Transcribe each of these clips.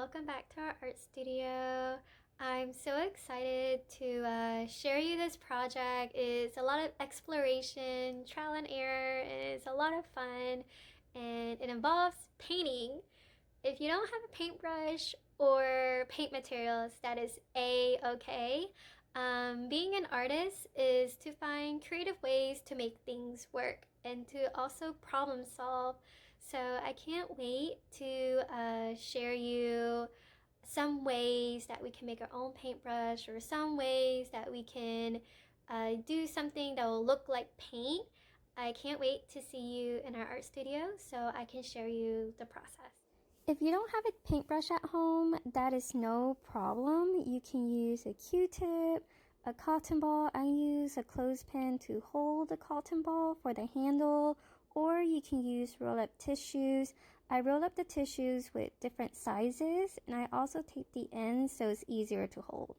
welcome back to our art studio. I'm so excited to share you this project. It's a lot of exploration, trial and error, and it's a lot of fun, and it involves painting. If you don't have a paintbrush or paint materials, that is a-okay. Being an artist is to find creative ways to make things work and to also problem solve. So I can't wait to share you some ways that we can make our own paintbrush, or some ways that we can do something that will look like paint. I can't wait to see you in our art studio so I can share you the process. If you don't have a paintbrush at home, that is no problem. You can use a Q-tip, a cotton ball. I use a clothespin to hold the cotton ball for the handle, or you can use roll-up tissues. I roll up the tissues with different sizes, and I also tape the ends so it's easier to hold.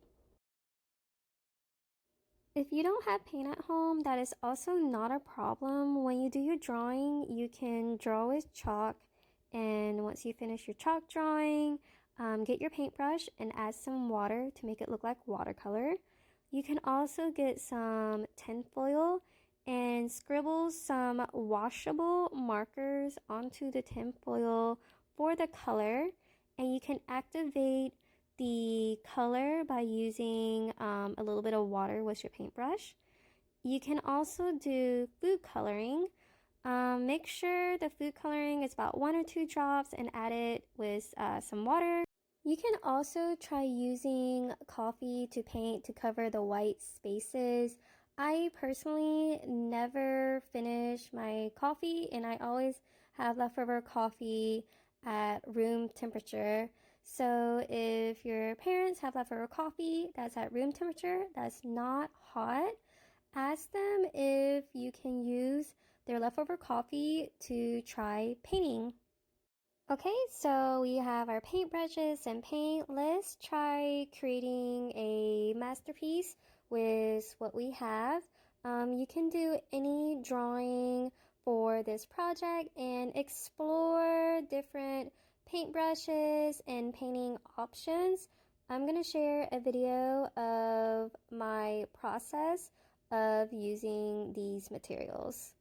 If you don't have paint at home, that is also not a problem. When you do your drawing, you can draw with chalk, and once you finish your chalk drawing, get your paintbrush and add some water to make it look like watercolor. You can also get some tinfoil and scribble some washable markers onto the tinfoil for the color, and you can activate the color by using a little bit of water with your paintbrush. You can also do food coloring. Make sure the food coloring is about 1 or 2 drops and add it with some water. You can also try using coffee to paint to cover the white spaces. I personally never finish my coffee, and I always have leftover coffee at room temperature. So if your parents have leftover coffee that's at room temperature, that's not hot, ask them if you can use their leftover coffee to try painting. Okay, so we have our paintbrushes and paint. Let's try creating a masterpiece with what we have. You can do any drawing for this project and explore different paintbrushes and painting options. I'm going to share a video of my process of using these materials.